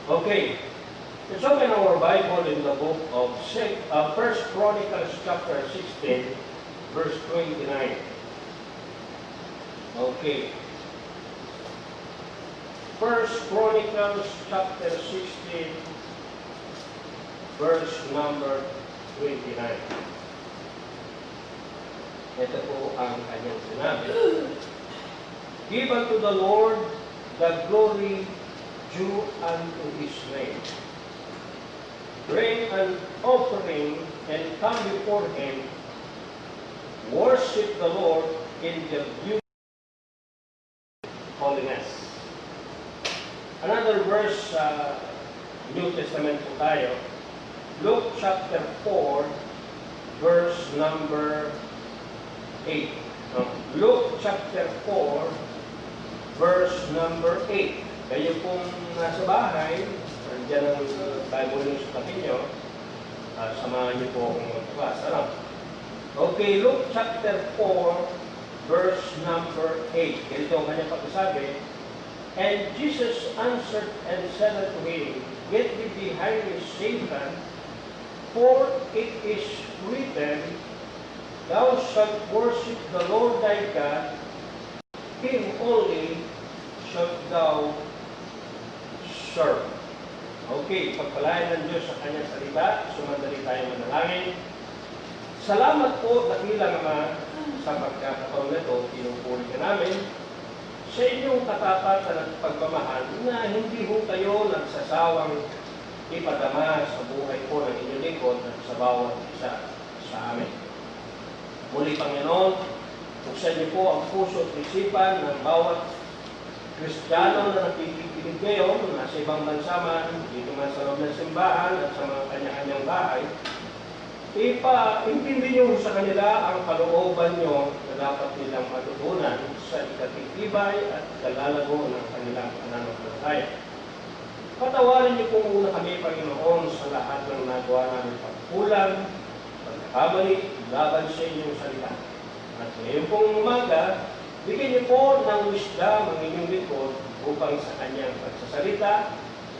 Okay, let's open our Bible in the book of First Chronicles chapter 16, verse 29. Okay. First Chronicles chapter 16, verse number 29. Ito po ang kanyang sinabi. Give unto the Lord the glory due unto His name. Bring an offering and come before Him. Worship the Lord in the beauty of holiness. Another verse, New Testament po tayo. Luke chapter 4, verse number 8. Luke chapter 4, verse number 8. Kayo pong nasa bahay, nandiyan ang Bible news sa inyo, samahan niyo po akong magbasa. Okay, Luke chapter 4, verse number 8. Ganito ang kanyang pagkasabi. And Jesus answered and said unto him, Get thee behind me, Satan, for it is written, Thou shalt worship the Lord thy God, Him only shalt thou serve. Okay, pagpalain ng Diyos sa kanyang salita, sumandali tayo manalangin. Salamat po, dakilang Ama, sa pagkakataon na ito, pinupuri ka namin sa inyong katapatan at pagmamahal na hindi ho kayo nagsasawang ipadama sa buhay po ng inyong lingkod at sa bawat isa sa amin. Muli, Panginoon, buksan niyo po ang puso at isipan ng bawat Kristiyano na nakikinig ngayon, nasa ibang bansa man, dito man sa loob ng simbahan at sa mga kanya-kanyang bahay, ipaintindi niyo sa kanila ang kalooban niyo na dapat nilang matutunan sa ikatitibay at kalalago ng kanilang pananampalataya. Patawarin niyo po muna kami, Panginoon, sa lahat ng nagawa namin pagkulang, pagkakamali, laban sa inyong salita. At ngayon pong umaga, bigyan niyo po ng wisdom ang inyong lingkod upang sa kanyang pagsasalita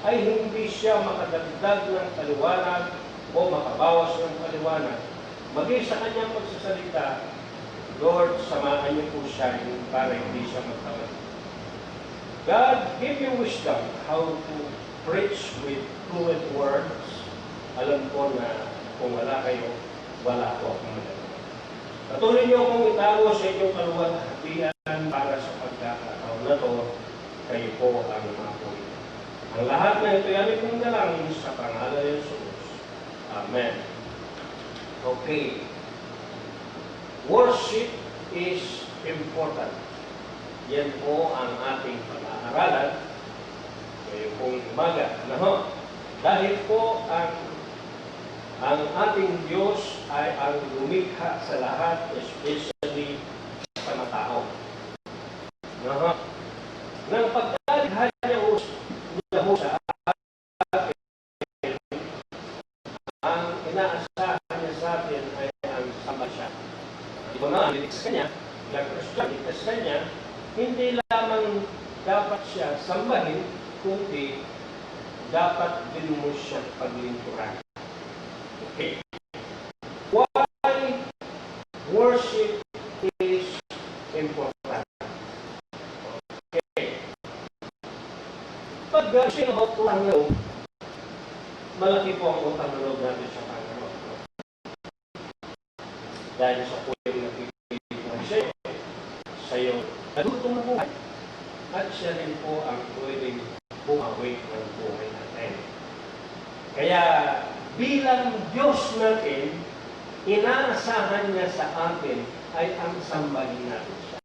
ay hindi siya makadagdag ng kaliwanag o makabawas ng kaliwanag. Maging sa kanyang pagsasalita, Lord, samahan niyo po siya para hindi siya magkamali. God, give you wisdom how to preach with fluent words. Alam ko na kung wala kayo, wala ko akong magagawa. Patuloy niyo akong itago sa inyong kaluwalhatian para sa pagkakataon na to, kayo po ang mapuwi. Ang lahat na ito ay kong dalangin sa pangalan ng Jesus. Amen. Okay. Worship is important. Yan po ang ating pag-aaralan ngayong pong umaga. Dahil po ang ating Diyos ay ang lumikha sa lahat, especially sa mga tao. Nang pagkalikha niya sa atin, ang inaasahan niya sa atin ay ang samba siya. Di ba nga, liligtas ka niya, liligtas ka niya, hindi lamang dapat siya sambahin, kundi dapat din mo siya paglingkuran. Okay. Why worship is important? Okay. Pag sinahot lang loob, malaki po ang utang na loob natin sa Panginoon. Dahil sa puwing nagpipilihan siya sa iyo, natutong na buhay. At siya rin po ang pwedeng bumawi ng buhay natin. Kaya, bilang Diyos natin, inaasahan niya sa atin ay ang sambahin natin siya.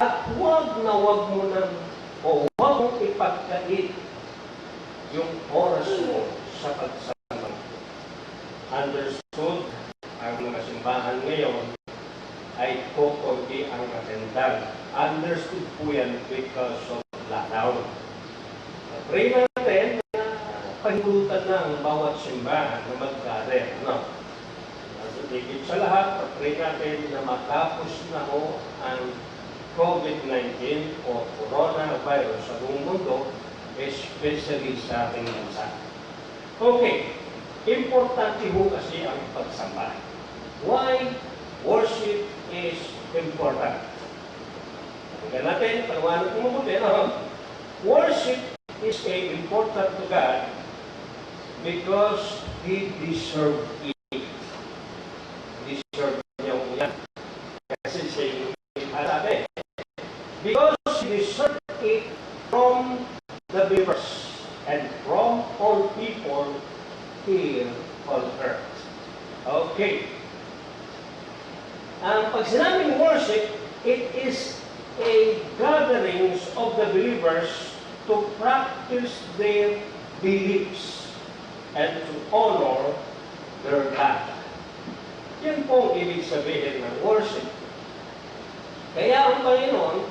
At huwag na huwag mo nang o huwag mong ipagkait yung oras mo sa pagsamba. Understood, ang mga simbahan ngayon ay kukunti ang attendance. Understood po yan because of lockdown. Pray natin na pahintulutan na ang bawat simbahan na mag-gather. Higit sa lahat, pray natin na matapos na ho ang COVID-19 o coronavirus sa buong mundo especially sa ating bansa. Okay, importante ho kasi ang pagsamba. Why worship is important? Tingnan natin, paliwanag ko mabuti. Worship is important to God because He deserves it. Deserve niya po yan. Kasi siya yung sabi. Because He deserves it from the believers and from all people here on earth. Okay. Ang pag sinabing worship, it is a gatherings of the believers to practice their beliefs and to honor their God. Yan po ang ibig sabihin ng worship. Kaya ang Panginoon,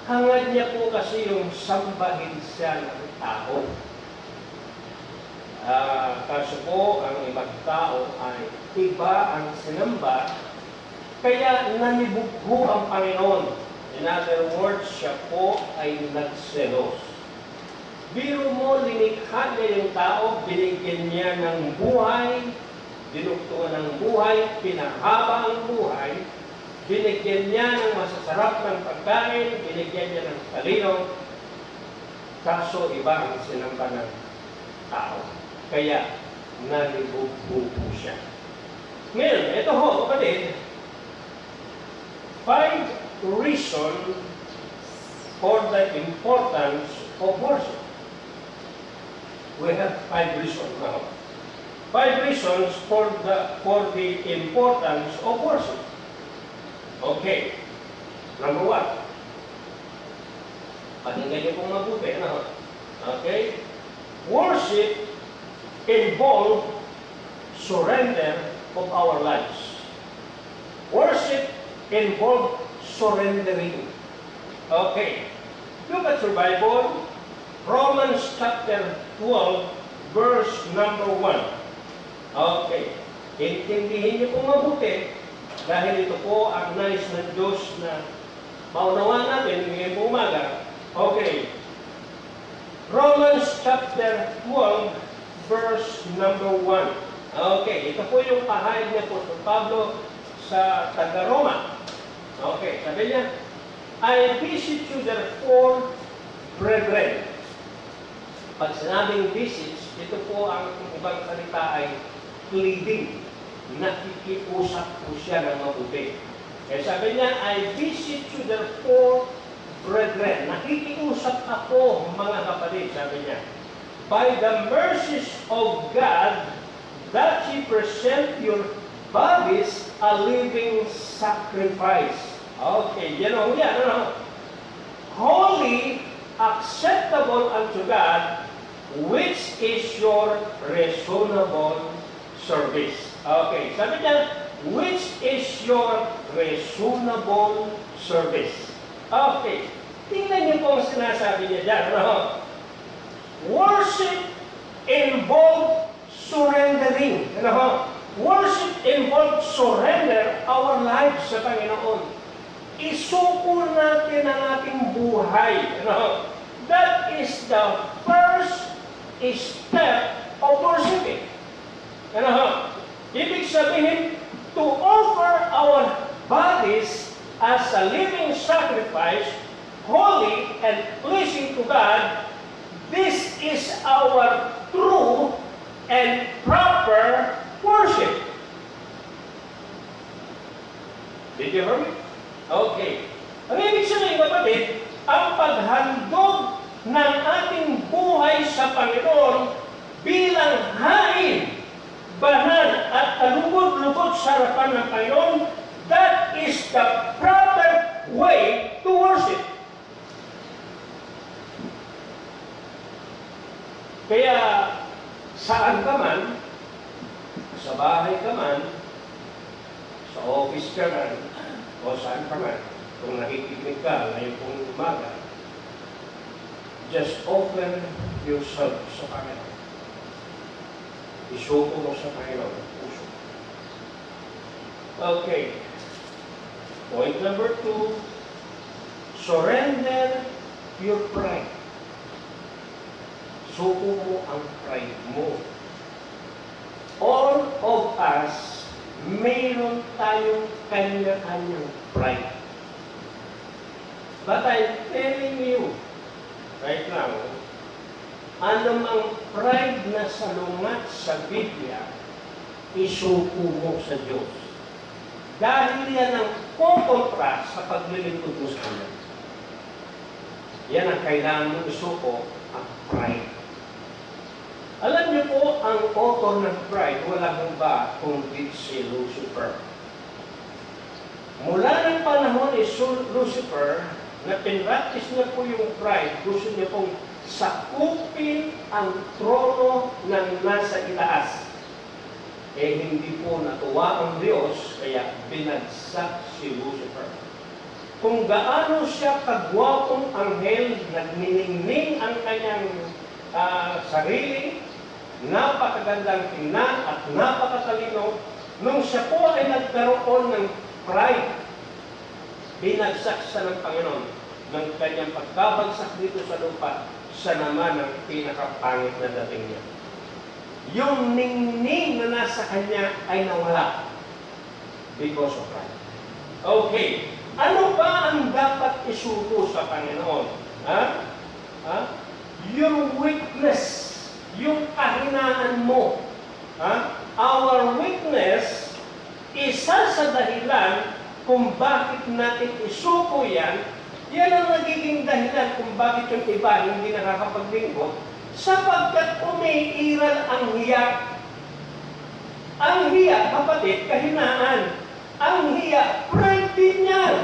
hangad niya po kasi yung sambahin siya ng tao. Kaso po, ang ibang tao ay iba ang sinamba, kaya nanibugho ang Panginoon. In other words, siya po ay nagselos. Biro mo, linikha niya yung tao, binigyan niya ng buhay, dinugtungan ng buhay, pinahaba ang buhay, binigyan niya ng masasarap ng pagkain, binigyan niya ng talino, kaso iba ang sinamba ng tao. Kaya, nalibugho po siya. Ngayon, ito ho, kapatid, 5 reasons for the importance of worship. We have 5 reasons now. 5 reasons for the importance of worship. Okay. Number 1. Pakinggan niyo pong mabuti. Okay. Worship involves surrender of our lives. Worship involves surrendering. Okay. Look at your Bible. Romans chapter 12, verse number 1. Okay. Intindihin niyo po mabuti dahil ito po ang nais ng Diyos na maunawaan natin ngayong umaga. Okay. Romans chapter 12, verse number 1. Okay. Ito po yung pahayag niya po sa Pablo sa taga-Roma. Okay. Sabi niya, I beseech you therefore, brethren. Pag sinabing visits, ito po ang ibang salita ay pleading. Nakikiusap po siya ng mabuti. Kaya sabi niya, I beseech you therefore, brethren. Nakikiusap ako, mga kapatid, sabi niya, by the mercies of God, that ye present your bodies a living sacrifice. Okay, yan o yan, ano? Holy, acceptable unto God, which is your reasonable service. Okay, sabi niya, which is your reasonable service. Okay, tingnan niyo po ang sinasabi niya dyan. Ano? Worship involves surrendering. Ano? Worship involves surrender our lives sa Panginoon. Isuko natin ang ating buhay. Ano? That is the first step of worshiping. Ano? Ibig sabihin, to offer our bodies as a living sacrifice, holy and pleasing to God, this is our true and proper worship. Did you hear me? Okay. Ang ibig sabihin, kapatid, ang paghandog ng ating buhay sa Panginoon bilang hain, banal at kalugod-lugod sa harapan ng Panginoon, that is the proper way to worship. Kaya, saan ka man, sa bahay ka man, sa office ka man, o saan ka man, kung nakikinig ka ngayon pong umaga, just open yourself sa Panginoon. Isuko mo sa Panginoon. Puso. Okay. Point number 2, surrender your pride. Suko mo ang pride mo. All of us, mayroon tayong kanya-kanyang pride. But I'm telling you, right now, anumang pride na salungat sa Biblia, isuko mo sa Diyos. Dahil yan ang kukontra sa paglilingkod mo sa Kanya. Yan ang kailangan mo isuko, ang pride. Alam niyo po, ang author ng pride, wala kong ba kundi si Lucifer. Mula ng panahon ni Lucifer, na pinractice niya po yung pride, gusto niya pong sakupin ang trono ng nasa itaas. Hindi po natuwa ang Diyos, kaya binagsak si Lucifer. Kung gaano siya kagwapong anghel, nagniningning ang kanyang sarili, napakagandang tingnan at napakatalino, nung siya po ay nagkaroon ng pride, binagsak siya ng Panginoon ng kanyang pagkabagsak dito sa lupa, siya naman ang pinakapangit na dating niya. Yung ningning na nasa kanya ay nawala because of pride. Okay, ano ba ang dapat isuko sa Panginoon? Your weakness, yung kahinaan mo. Our weakness, isa sa dahilan kung bakit natin isuko yan, yan ang nagiging dahilan kung bakit yung iba hindi nakakapaglingkod, sapagkat umiiral ang hiya. Ang hiya, kapatid, kahinaan. Ang hiya, pride din yan.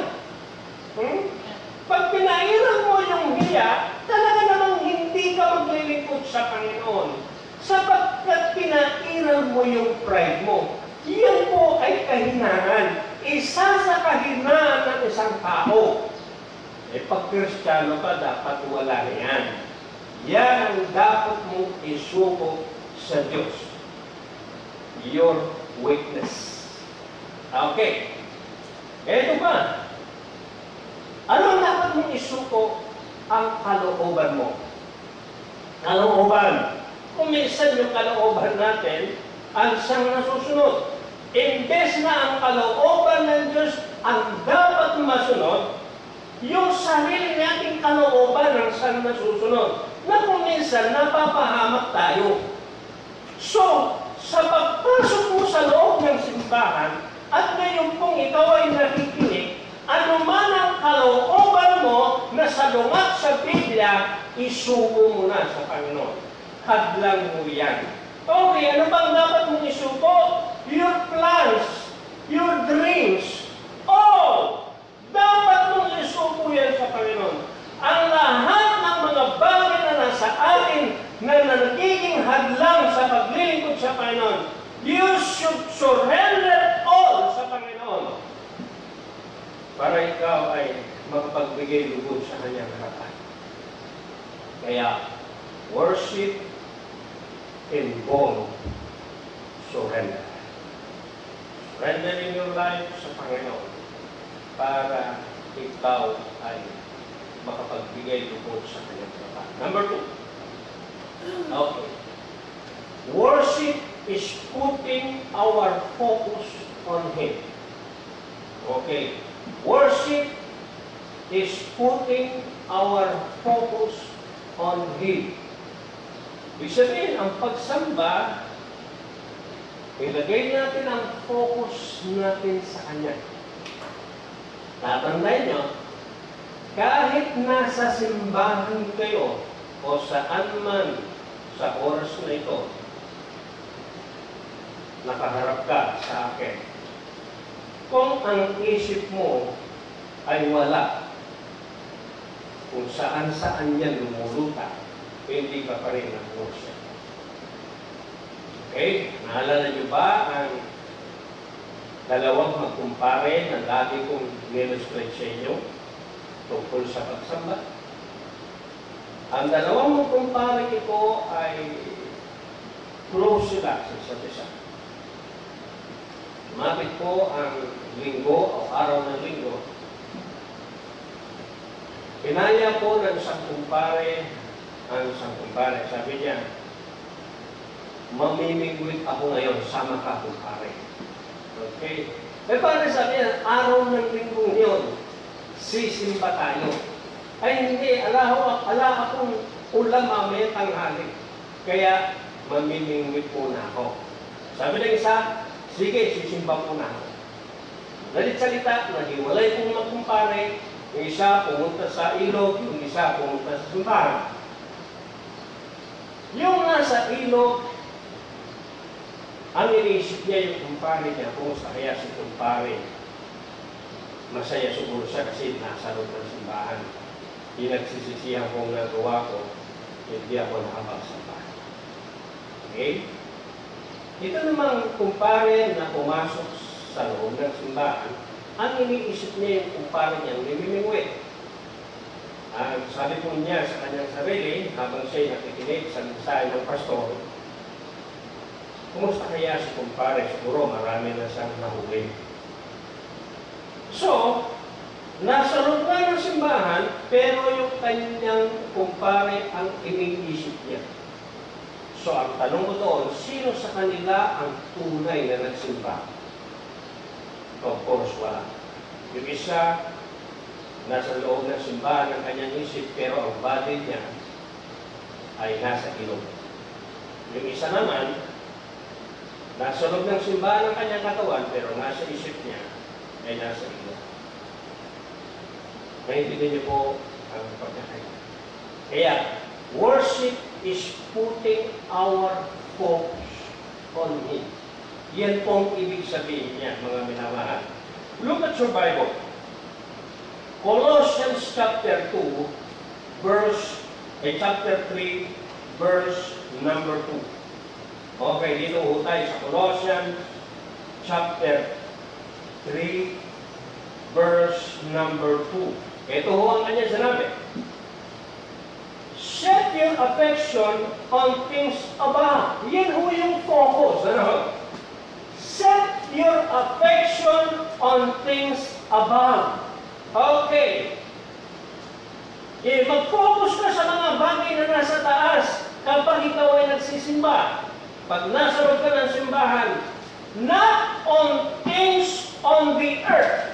Pag pinairal mo yung hiya, talaga namang hindi ka maglilingkod sa Panginoon. Sapagkat pinairal mo yung pride mo. Yan po ay kahinaan. Isa sa kahinaan ng isang tao. Pag Kristiyano ka, dapat wala na yan. Yan ang dapat mong isuko sa Diyos. Your weakness. Okay. Eto ba? Ano dapat mong isuko? Ang kalooban mo. Kalooban. Kung minsan yung kalooban natin, ang siyang nasusunod. Imbes na ang kalooban ng Diyos ang dapat masunod, yung sarili nating kalooban ang siyang nasusunod. Na kung minsan, napapahamak tayo. So, sa pagpasok mo sa loob ng simbahan, at ngayon kung ikaw ay nakikinig, ano man ang kalooban mo na salungat sa Biblia, isuko mo na sa Panginoon. Hadlang mo yan. Okay, ano bang dapat mong isuko? Your plans, your dreams, all. Dapat mong isuko yan sa Panginoon. Ang lahat ng mga bagay na nasa atin na nagiging hadlang sa paglilingkod sa Panginoon, you should surrender all sa Panginoon para ikaw ay makapagbigay lugod sa kanyang harapan. Kaya, worship involves surrender. Surrendering your life sa Panginoon para ikaw ay makapagbigay lugod sa kanyang harapan. Number 2. Okay. Worship is putting our focus on Him. Okay. Worship is putting our focus on Him. Ibig sabihin, ang pagsamba, ilagay natin ang focus natin sa Kanya. Tatandaan nyo, kahit nasa simbahan kayo o saan man sa oras na ito, nakaharap ka sa akin. Kung ang isip mo ay wala, kung saan-saan yan lumuluta, hindi ka pa rin nag-worship. Okay? Naalala niyo ba ang dalawang magkumpare na lagi kong nilustrate sa inyo tungkol sa pagsamba? Ang dalawang magkumpare ko ay close sila sa isa't isa. Lumapit po ang linggo o araw ng linggo. Pinaya po ng isang kumpare ang isang kumpare. Sabi niya, mamimingwit ako ngayon, sama ka kumpare. Okay? Pero paano sabi niya, araw ng linggong yun, sisimba tayo. Ay hindi, ala akong ulam mamaya tanghali. Kaya mamimingwit muna ako. Sabi ng isa, sige, sisimba muna ako. Nalit-salita, nahiwalay kong magkumpare, yung isa pumunta sa ilog, yung isa pumunta sa simbahan. Yung nasa ilog, ang iniisip niya yung kumpare niya, kumusta kaya si kumpare. Masaya siguro siya kasi nasa loob ng simbahan. Pinagsisisihan kong nagawa ko, hindi ako nakapagsambahan. Okay? Ito namang kumpare na pumasok sa loob ng simbahan, ang iniisip niya yung kumpare niya, namimingwit. Sabi po niya sa kanyang sarili, habang siya'y nakikinig sa mensahe ng pastor, kumusta kaya si kumpare? Siguro marami na siyang nahuli. So, nasa loob nga ng simbahan, pero yung kanyang kumpare ang iniisip niya. So, ang tanong ko doon, sino sa kanila ang tunay na nagsimba? Of course, wala. Yung isa, nasa loob ng simbahan ng kanyang isip, pero ang body niya ay nasa ilog. Yung isa naman, nasa loob ng simbahan ng kanyang katawan, pero nasa isip niya ay nasa ilog. Maintindihan niyo po ang pagkakaya. Kaya, worship is putting our focus on Him. Yan pong ibig sabihin niya, mga minamahal. Look at your Bible. Colossians chapter 2, chapter 3, verse number 2. Okay, dito ho tayo sa Colossians chapter 3, verse number 2. Ito ho ang kanya sinabi. Set your affection on things above. Yan ho yung focus. Ano? Set your affection on things above. Okay. Mag-focus ka sa mga bagay na nasa taas kapag ikaw ay nagsisimba. Pag nasa loob ka ng simbahan, not on things on the earth.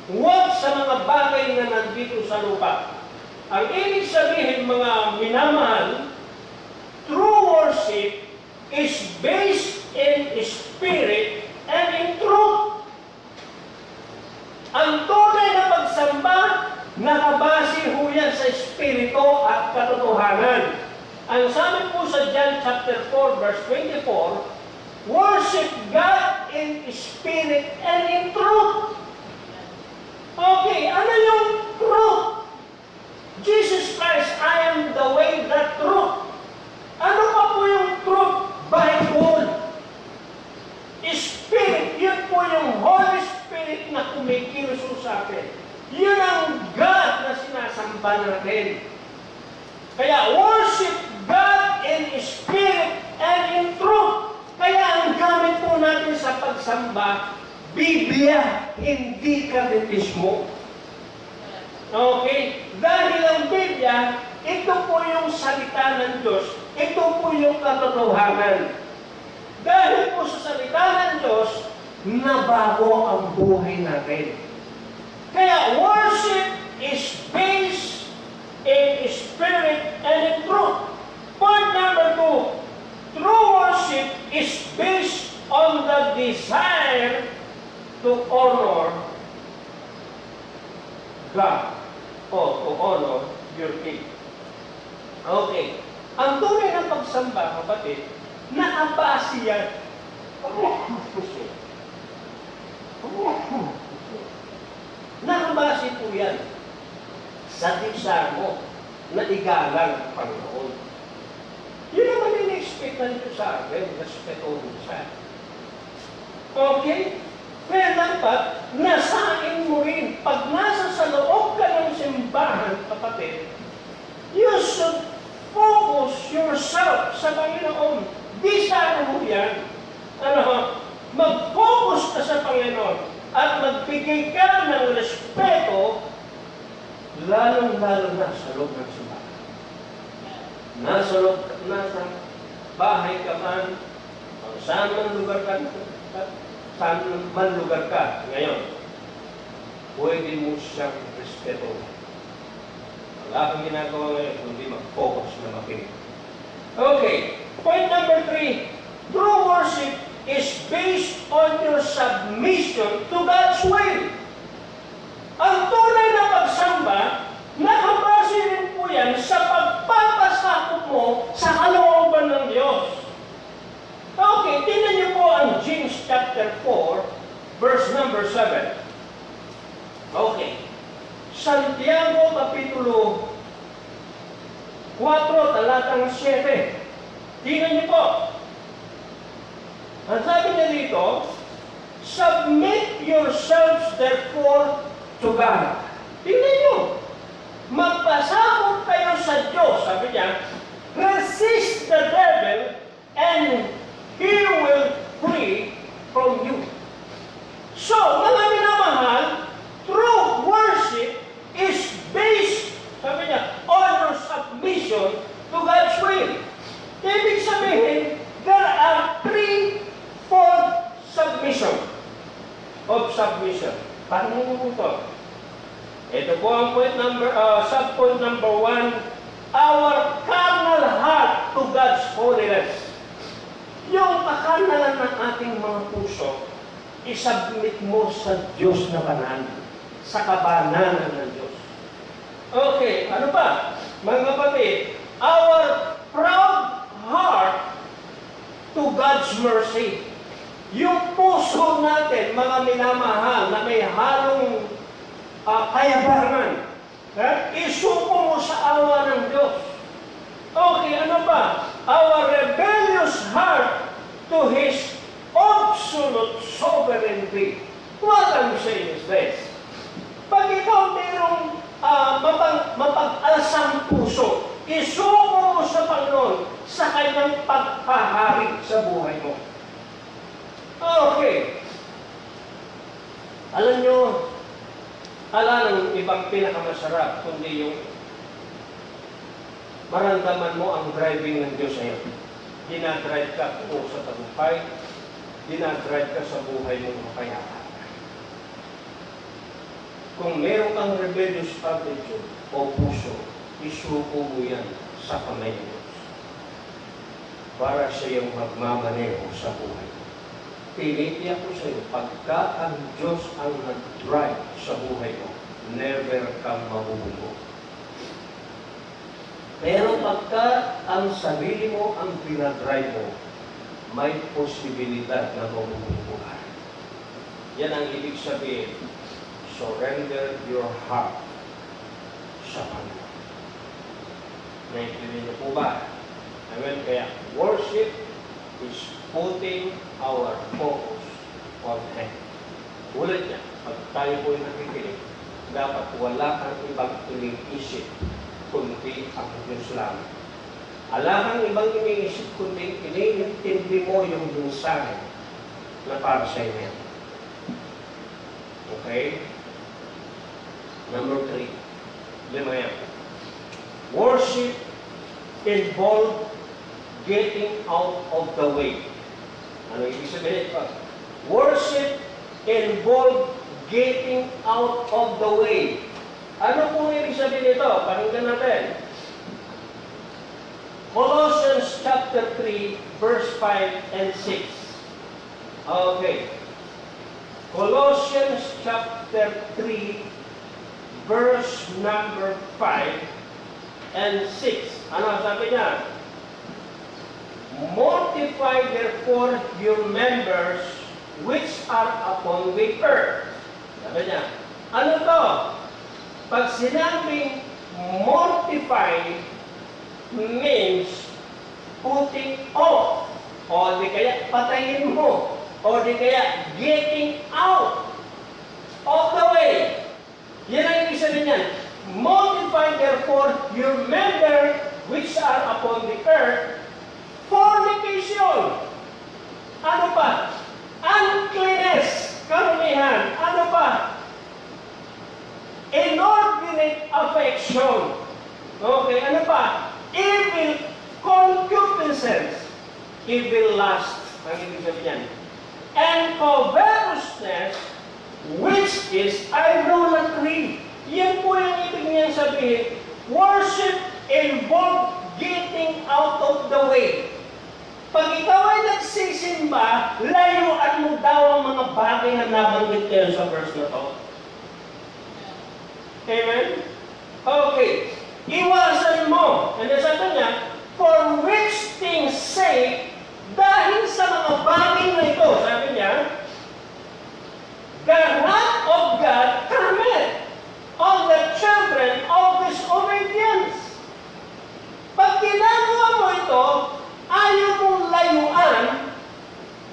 Huwag sa mga bagay na nandito sa lupa. Ang ibig sabihin, mga minamahal, true worship is based in spirit and in truth. Ang tunay na pagsamba, nakabase ho yan sa espiritu at katotohanan. Ang sabi po sa John chapter 4, verse 24, worship God in spirit and in truth. Okay, ano yung truth? Jesus Christ, I am the way, the truth. Ano pa po yung truth? Bible. Spirit, yun po yung Holy Spirit na kumikilos sa atin. Yun ang God na sinasamba natin. Kaya worship God in spirit and in truth. Kaya ang gamit po natin sa pagsamba, Biblia, hindi katekismo. Okay? Dahil ang Biblia, ito po yung salita ng Diyos. Ito po yung katotohanan. Dahil po sa salita ng Diyos, nabago ang buhay natin. Kaya worship is based in spirit and in truth. Point number 2, true worship is based on the desire to honor God o to honor your King. Okay. Ang tunay ng pagsamba, kapatid, naabase yan. Nakabase po yan sa desire mo na igalang ang Panginoon. Yun naman in-expect na nito sa akin, respeto siya. Okay? Kaya dapat, nasain mo rin. Pag nasa sa loob ka ng simbahan, kapatid, you should focus yourself sa Panginoon. Desire mo yan. Mag-focus ka sa Panginoon at magbigay ka ng respeto, lalong-lalo na sa loob ng simbahan. nasa bahay ka man, saan man lugar ka ngayon, pwede mo siyang respeto. Wala kang ginagawa ngayon, kundi mag-focus na makinig. Okay, point number 3. True worship is based on your submission to God's will. Ang tunay na pagsamba, nakabase rin po yan sa pagpapasakop mo sa kalooban ng Diyos. Okay, tingnan niyo po ang James chapter 4, verse number 7. Okay. Santiago Kapitulo 4, talatang 7. Tingnan niyo po. Ang sabi niya dito, submit yourselves therefore to God. Tingnan niyo. Magpasakop kayo sa Diyos. Sabi niya, resist the devil and he will flee from you. So, mga minamahal, true worship is based, sabi niya, on your submission to God's will. Ibig sabihin, there are threefold submission of submission. Paano mo ito? Ito po ang subpoint number 1, our carnal heart to God's holiness. Yung kakarnalan ng ating mga puso, isubmit mo sa Diyos na banal, sa kabanalan ng Diyos. Okay, ano pa? Mga kapatid, our proud heart to God's mercy. Yung puso natin, mga minamahal, na may halong kayabangan, isuko mo sa awa ng Diyos. Okay, ano pa? Our rebellious heart to His absolute sovereignty. What I'm saying is this. Pag ikaw mayroong mapag-alasang puso, isuko mo sa Panginoon sa kanyang pagpahari sa buhay mo. Okay. Alam nyo, ng ibang pinakamasarap, kundi yung maramdaman mo ang driving ng Diyos sa'yo. Dinadrive ka po sa tagumpay, dinadrive ka sa buhay mong mapayapa. Kung meron kang rebellious attitude o puso, isuko mo yan sa kamay ng Diyos para siya yung magmamaneho sa buhay. Tinitiyak ko sa iyo, pagka ang Diyos ang nag-drive sa buhay mo, never kang mabubugo. Pero pagka ang sarili mo ang pinadrive mo, may posibilidad na mabubugo ka. Yan ang ibig sabihin, surrender your heart sa Panginoon. Naintindihan niyo po ba? Amen? Kaya worship is putting our focus on Him. Ulit niya, pag tayo po yung nakikinig, dapat wala kang ibang iniisip kundi ang Diyos lang. Wala kang ibang iniisip kundi iniintindi mo yung mensahe na para sa inyo. Okay? Number 3. 5 yan. Worship involves getting out of the way. Ano ibig sabihin ito? Worship involves getting out of the way. Ano po ibig sabihin ito? Pakinggan natin. Colossians chapter 3, verse 5 and 6. Okay. Colossians chapter 3, verse number 5 and 6. Ano sabi niya? Mortify therefore your members which are upon the earth. Sabi niya, ano to? Pag sinabing mortify means putting off, o di kaya patayin mo, o di kaya getting out of the way. Yan ang ibig sabihin niyan. Mortify therefore your members which are upon the earth. Fornication. Ano pa? Uncleanness. Karumihan. Ano pa? Inordinate affection. Okay, ano pa? Evil concupiscence, evil lust, ang ibig sabihin yan. And covetousness, which is idolatry. Yan po yung ibig niyang sabihin. Worship involves getting out of the way. Pag ikaw ay nagsisimba, layuan mo daw ang mga bagay na nabanggit kayo sa verse na to. Amen? Okay. Iwasan mo. And then sabi niya, for which things sake, dahil sa mga bagay na ito, sabi niya, the wrath of God cometh on the children of disobedience. Pag ginagawa mo ito, ayaw mong layuan,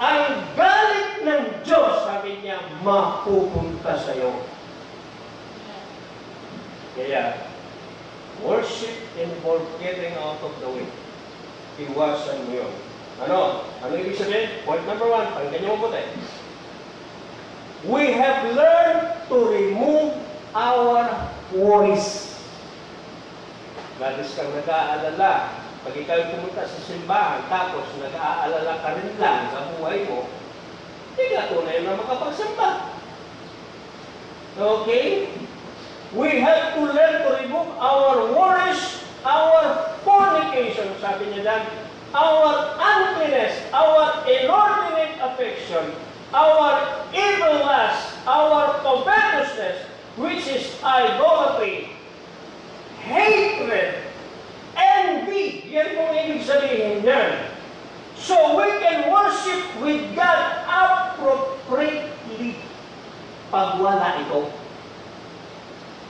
ang galit ng Diyos, sabi niya, mapupunta sa iyo. Kaya, worship involves getting out of the way. Iwasan mo yun. Ano? Ano ibig sabihin? Point number 1, pakinggan niyo mabuti. We have learned to remove our worries. Labis kang nag-aalala. Pag ikaw pumunta sa simbahan, tapos nag-aalala ka rin lang sa buhay mo, hindi ka tunay na makapagsimba. Okay? We have to learn to remove our worries, our fornication, sabi niya dyan, our uncleanness, our inordinate affection, our evil lust, our covetousness, which is idolatry, hatred, envy. Yan kung ibig sabihin yan. So we can worship with God appropriately pag wala ito.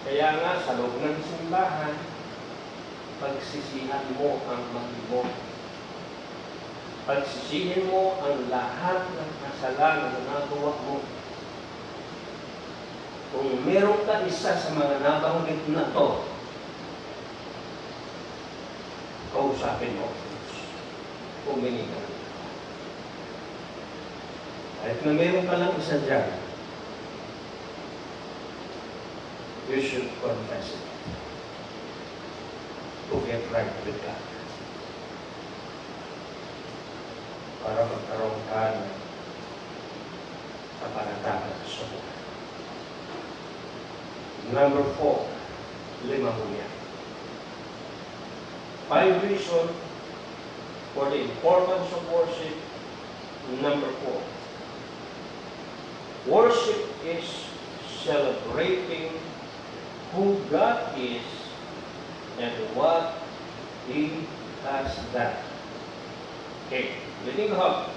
Kaya nga, sa loob ng simbahan, pagsisihan mo ang mali mo. Pagsisihin mo ang lahat ng kasalanan na nagawa mo. Kung meron ka isa sa mga nabanggit na to, kausapin mo. Humingi ka. Kahit na meron ka lang isa dyan, you should confess it to get right with God. Para magkaroon ka ng kapanatagan sa buhay. Number 4, 5 yan. 5 reasons for the importance of worship. Number 4, worship is celebrating who God is and what He has done. Okay, reading up.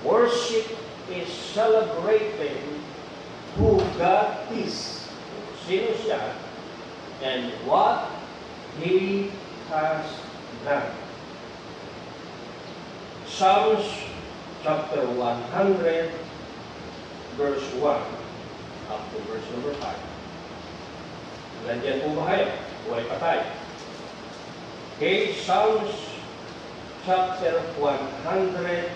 Worship is celebrating who God is, sino siya, and what He has done. Psalms chapter 100, verse 1 up to verse number 5. Nandiyan po ba kayo? Buhay pa tayo. Okay, Psalms chapter 100,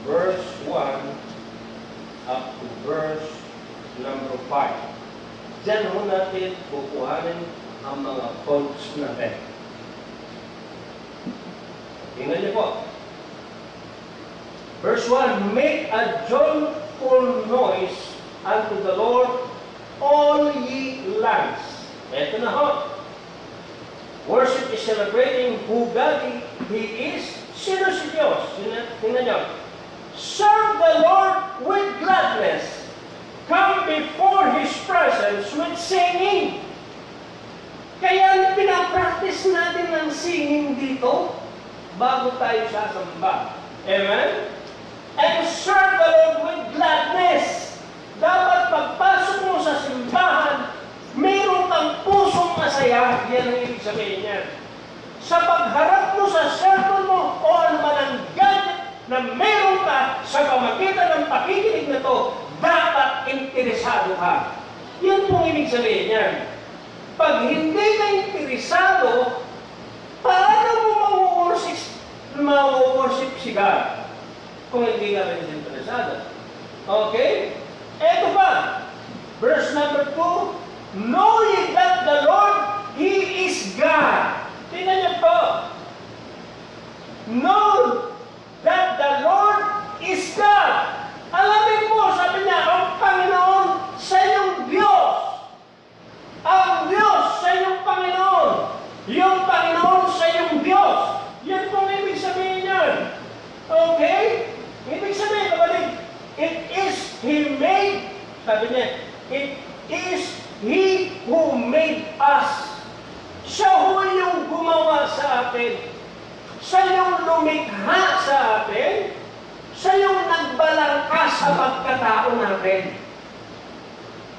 verse 1 up to verse number 5. Diyan ho natin kukuhanin ang mga quotes natin. Tingnan niyo po. Verse 1, make a joyful noise unto the Lord, all ye lands. Ito na ho. Worship is celebrating who God He is. Sino si Diyos? Tingnan niyo. Serve the Lord with gladness. Come before His presence with singing. Kaya pinapractice natin ng singing dito bago tayo sasamba. Amen? And serve the Lord with gladness. Dapat pagpasok mo sa simbahan, mayroon kang pusong masaya. Yan ang ibig sabihin niya. Sa pagharap mo sa sermon mo o anuman ang gadget na mayroon ka sa pamagitan ng pakikinig na to, dapat interesado ka. Yan pong ibig sabihin niya. Pag hindi ka interesado, paano mo ma-worship si God? Kung hindi ka rin interesado. Okay? Eto pa. Verse number 2. Know ye that the Lord, He is God. know that the Lord is God. Alamin mo, sabi niya, ang Panginoon sa iyong Diyos. Ang Diyos sa iyong Panginoon. Yung Panginoon sa iyong Diyos. Yan po ang ibig sabihin niyan. Okay? Ibig sabihin, kapatid, it is He made, sabi niya, it is He who made us. Siya ho yung gumawa sa atin. Siya yung lumikha sa atin. Siya yung nagbalangkas sa pagkatao natin.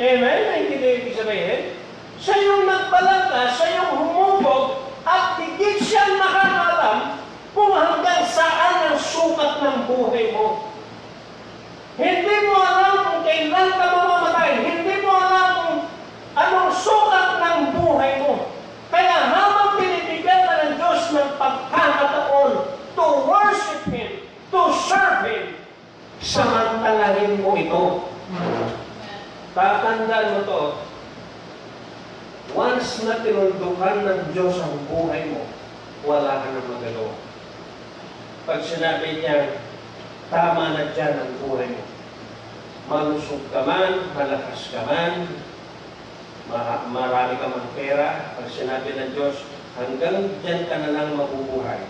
Amen? Hindi na ibig sabihin? Siya yung nagbalangkas, siya yung humubog, at higit siyang nakakalam kung hanggang saan ang sukat ng buhay mo. Hindi mo alam kung kailan ka mamamatay. Hindi mo alam kung anong sukat ng buhay mo. Kaya habang binibigyan ka ng Diyos ng pagkakataon to worship Him, to serve Him, samantalahin mo ito. Tatandaan mo to. Once na tinundukan ng Diyos ang buhay mo, wala ka nang magagawa. Pag sinabi niya, tama na dyan ang buhay mo. Malusog ka man, malakas ka man, marami ka man pera, pag sinabi ng Diyos, hanggang dyan ka na lang mabubuhay,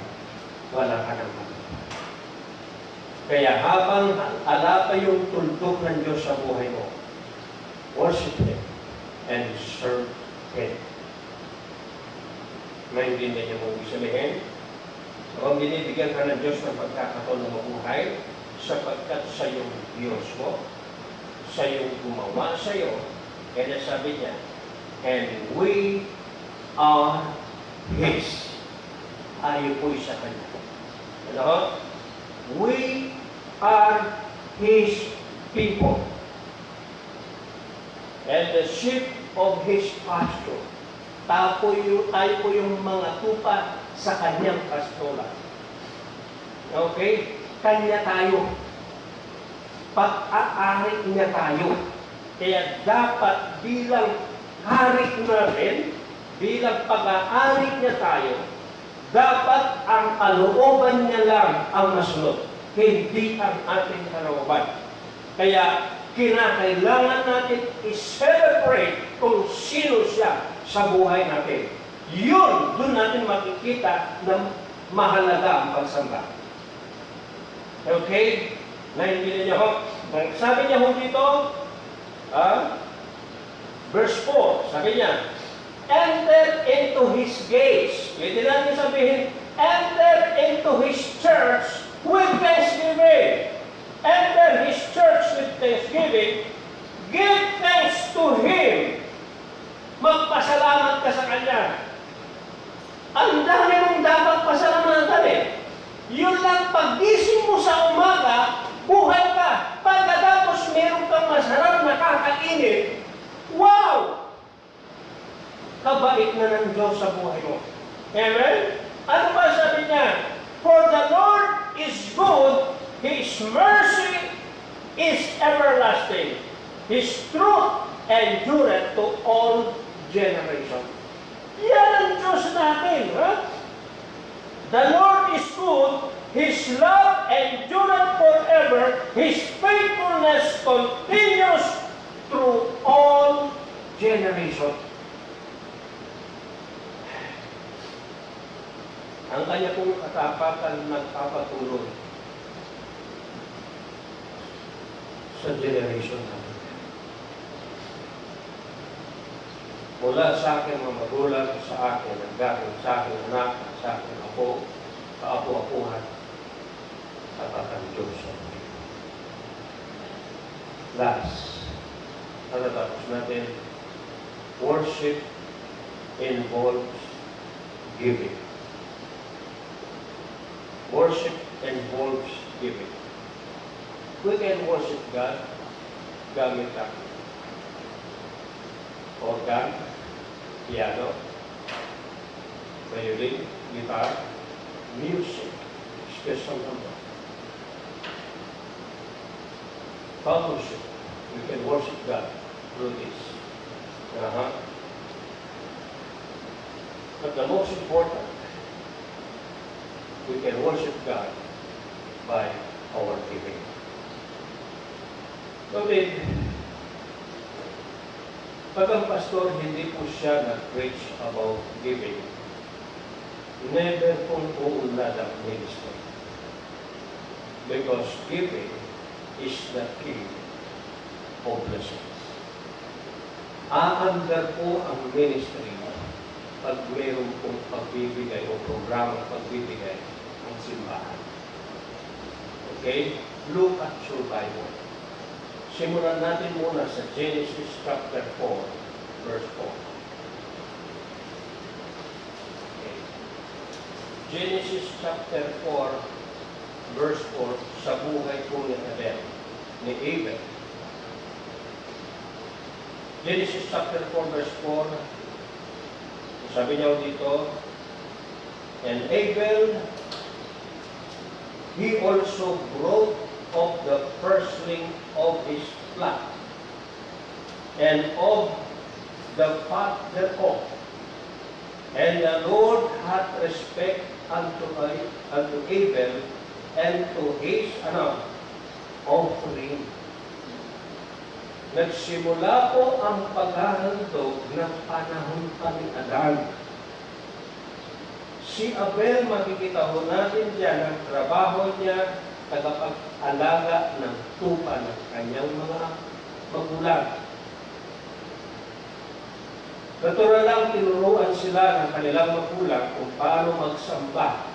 wala ka nang magagawa. Kaya habang ala pa yung tuldok ng Diyos sa buhay mo, worship Him and serve Him. Maintindihan niyo mo ibig sabihin? Kung binibigyan ka ng Diyos ng pagkakataon na mabuhay, sapagkat sa iyong Diyos mo, sa iyong gumawa sa iyo, kaya sabi niya, and we are His. Ayaw po sa Kanya. Ano? We are His people. And the sheep of His pasture. Tayo po yung mga tupa sa Kanyang pastola. Okay? Kanya tayo. Pag-aari niya tayo. Kaya dapat bilang hari natin, bilang pag-aari niya tayo, dapat ang kalooban niya lang ang masunod. Hindi ang ating kalooban. Kaya kinakailangan natin i-celebrate kung sino siya sa buhay natin. Yun, doon natin makikita na mahalaga ang pagsamba. Okay? Naintindihan niyo ho? Sabi niya ho dito, verse 4, sabi niya, enter into His gates. Pwede natin sabihin, enter into His church with thanksgiving. Enter His church with thanksgiving. Give thanks to Him. Magpasalamat ka sa Kanya. Ang dami mong dapat pasalamatan eh. Yun lang, paggising mo sa umaga, buhay ka. Pagkatapos meron kang masarap na kakainin, wow! Kabait na ng Diyos sa buhay mo. Amen? Ano ba sabi niya? For the Lord is good, His mercy is everlasting. His truth endureth to all generations. Yan ang Diyos natin. Ha? The Lord is good. His love endureth forever. His faithfulness continues through all generations. Ang kanya pong katapatan nagpapatuloy sa generation natin. Mula sa akin mga magulang, sa akin, hanggang sa akin anak, sa akin apo, kaapo-apuhan, tapat ang Diyos sa akin. Last, natatapos natin, worship involves giving. Worship involves giving. We can worship God gamit ang organ, piano, violin, guitar, music, special number. Fellowship. We can worship God through this. But the most important we can worship God by our giving. Kapatid, pag ang pastor hindi po siya nag-preach about giving, never pong uunlad ang ministry. Because giving is the key of blessings. Aandar po ang ministry pag mayroon pong pagbibigay o programa pagbibigay ng simbahan. Okay? Look at your Bible. Simulan natin muna sa Genesis chapter 4, verse 4. Okay. Genesis chapter 4, verse 4, sa buhay po ni Abel. Genesis chapter 4, verse 4, sabi niya dito, and Abel, he also brought of the firstling of his flock, and of the fat thereof. And the Lord hath respect unto Abel, and to his offering. Nagsimula po ang paghahandog ng panahon pa ni Adan. Si Abel, makikita ho natin dyan ang trabaho niya, tagapag-alaga ng tupa ng kanyang mga magulang. Natural lang tinuruan sila ng kanilang magulang kung paano magsamba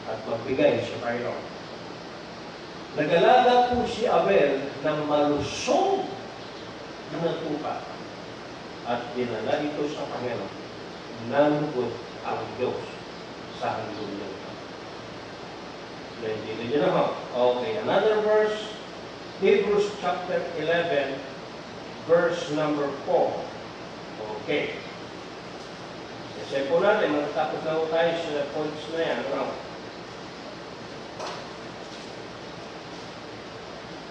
at magbigay sa Panginoon. Nag-alaga po si Abel ng malusog na tupa at dinala ito sa Panginoon. Nanugot ang Diyos sa handog niya. Dito niyo na ho. Okay, another verse, Hebrews chapter 11, verse number 4. Okay. Kasi po natin, matatapos na po tayo sa points na yan.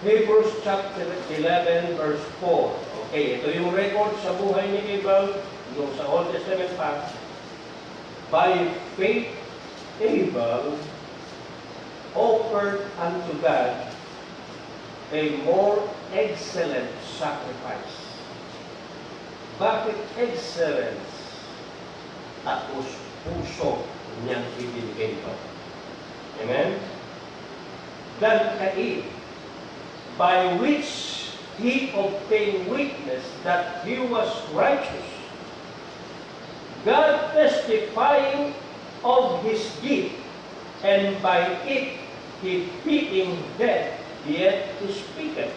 Hebrews chapter 11, verse 4. Okay, ito yung record sa buhay ni Abel, yung sa Old Testament pa. By faith, Abel offered unto God a more excellent sacrifice. Bakit excellence? Tapos puso niyang ibinigay ito. Amen? Than Cain, by which he obtained witness that he was righteous, God testifying of his gift, and by it he being dead, yet he speaketh.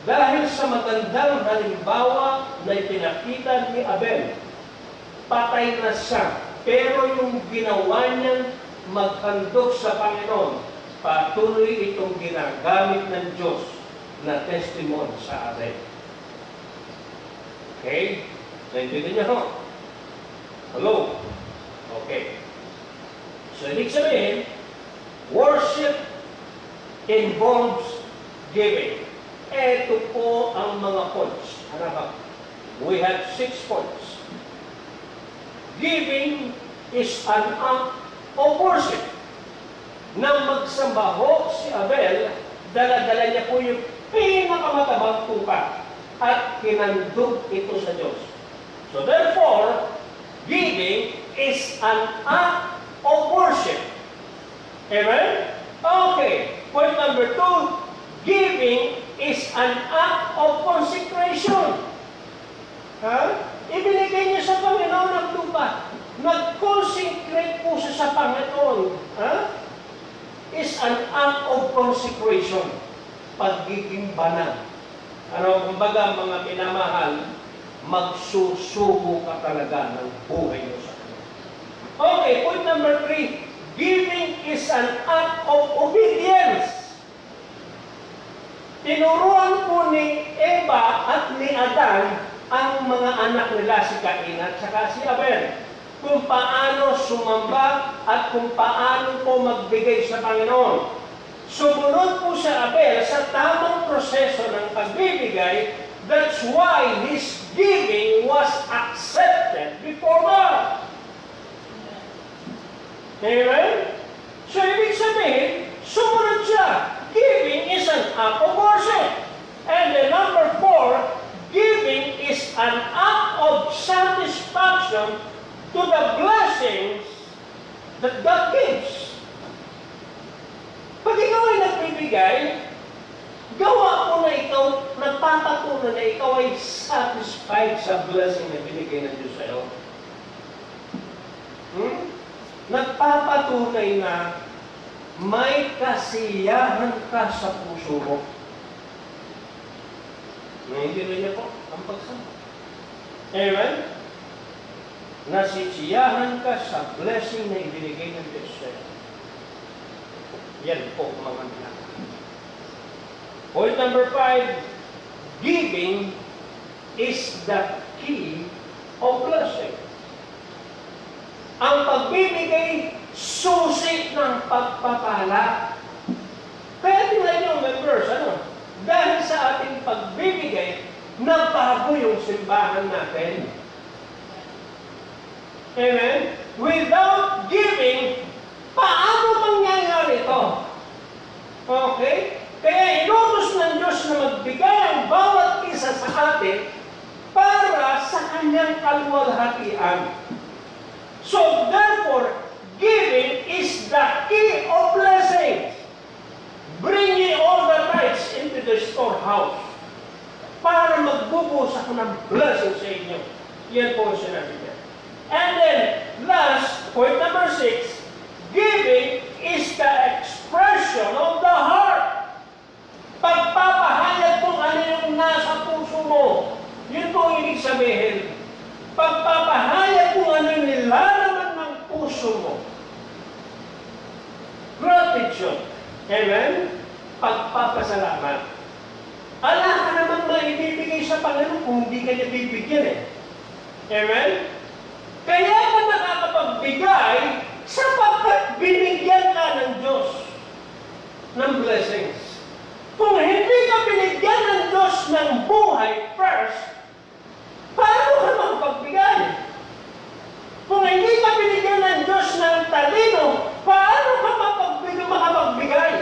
Dahil sa magandang halimbawa na ipinakita ni Abel, patay na siya, pero yung ginawa niyang maghandog sa Panginoon, patuloy itong ginagamit ng Diyos na testimony sa Abel. Okay? Naintindihan niyo ho? Hello? Okay. So, ibig sabihin, worship involves giving. Ito po ang mga points. Ano ba? We have 6 points. Giving is an act of worship. Nang magsamba ho si Abel, dala-dala niya po yung pinakamatabang tupa at kinandog ito sa Diyos. So therefore, giving is an act of worship. Amen? Okay. Point number 2, giving is an act of consecration. Ibinigay niya sa Panginoon ang lupa. Nag-consecrate po siya sa Panginoon. Is an act of consecration. Pagiging banal. Kumbaga mga minamahal, magsusubo ka talaga ng buhay mo sa Kanya. Okay, point number 3. Giving is an act of obedience. Tinuruan po ni Eva at ni Adan ang mga anak nila si Cain at saka si Abel kung paano sumamba at kung paano po magbigay sa Panginoon. Sumunod po sa Abel sa tamang proseso ng pagbibigay. That's why his giving was accepted before God. Amen? So, ibig sabihin, sumunod siya. Giving is an act of worship. And then number 4, giving is an act of satisfaction to the blessings that God gives. Pag ikaw ay nagbibigay, gawa mo na ikaw, nagpapatunay na ikaw ay satisfied sa blessing na binigay ng Diyos sa iyo. Nagpapatunay na may kasiyahan ka sa puso mo. Naintindihan niyo po ang pagsama. Amen? Nasisiyahan ka sa blessing na ibinigay ng Diyos sa iyo. Yan po mga anak. Point number 5, giving is the key of blessing. Ang pagbibigay, susi ng pagpapala. Kaya tingnan niyo ang verse, dahil sa ating pagbibigay, nabago yung simbahan natin. Amen? Without giving, paano mangyayari ito? Okay? Kaya inutos ng Diyos na magbigay ang bawat isa sa atin para sa kanyang kaluwalhatian. So therefore, giving is the key of blessing. Bring ye all the tithes into the storehouse para magbubuhos ako ng blessing sa inyo. Yan po ang sinabi niya. And then, last, point number 6, giving is the expression of the heart. Pagpapahayag kung ano yung nasa puso mo. Yun po ang ibig sabihin. Pagpapahayag kung ano yung nilalaman ng puso mo. Gratitude. Amen? Pagpapasalamat. Ala ka naman maibibigay sa Panginoon kung hindi ka niya bibigyan eh. Amen? Kaya ka nakakapagbigay sapagkat binigyan ka ng Diyos ng blessings. Kung hindi ka binigyan ng Diyos ng buhay first, paano ka makapagbigay? Kung hindi ka binigyan ng Diyos ng talino, paano ka makapagbigay?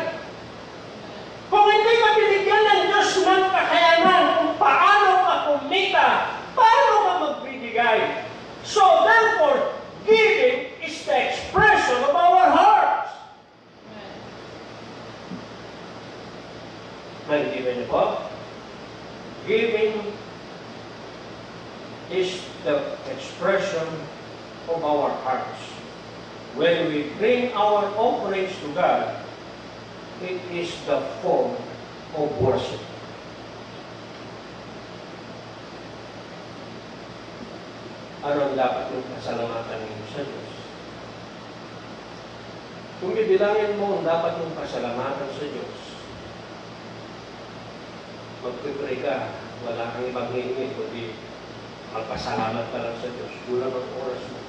Kung hindi ka binigyan ng Diyos ng kakayanan kung paano ka kumita, paano ka magbibigay? So therefore, giving is the expression of our hearts. Naintindihan niyo po? Giving is the expression of our hearts. When we bring our offerings to God, it is the form of worship. Ano ang dapat mong pasalamatan ninyo sa Diyos? Kung bibilangin mo ang dapat mong pasalamatan sa Diyos, magpipray ka, wala kang ibang hingin, kundi magpasalamat ka lang sa Diyos. Kulang ang oras mo.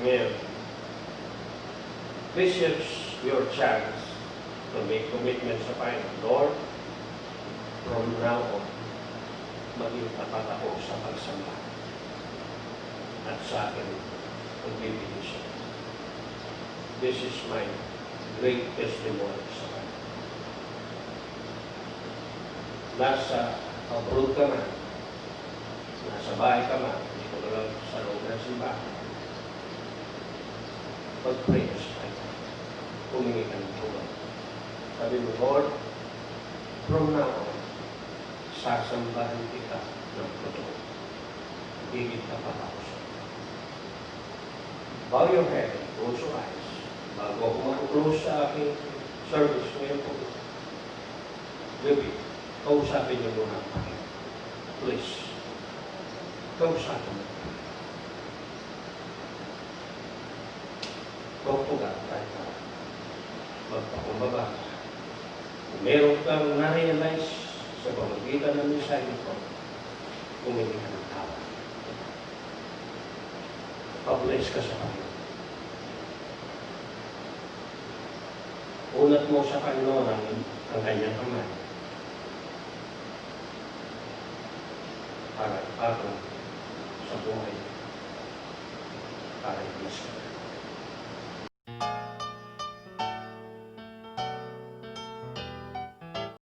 Ngayon, this is your chance to make commitments sa Panginoon. Lord, from now on, maging tapat ako sa pagsamba at sa akin pagbibigay siya. This is my great testimony sa Panginoon. Nasa abroad ka man, nasa bahay ka man, dito ka lang sa loob ng simbahan, pag-pray ka sa Panginoon. Humingi ka ng tulong. Sabi mo, Lord, from now on, sasambahan kita ng totoo. Higit ka pa ako sa iyo. Bow your head, close your eyes. Bago ako mag-close sa aking service ngayon po, gabi, kausapin niyo muna ang Panginoon. Please, kausapin mo. Talk to God right now. Magpakumbaba ka. Kung meron kang na-realize sa pamagitan ng mensahe ko, humingi ka ng tawa. Pa-bless ka sa Panginoon. Unat mo sa Panginoon ang kanyang kamay para ipatong sa buhay. current minister.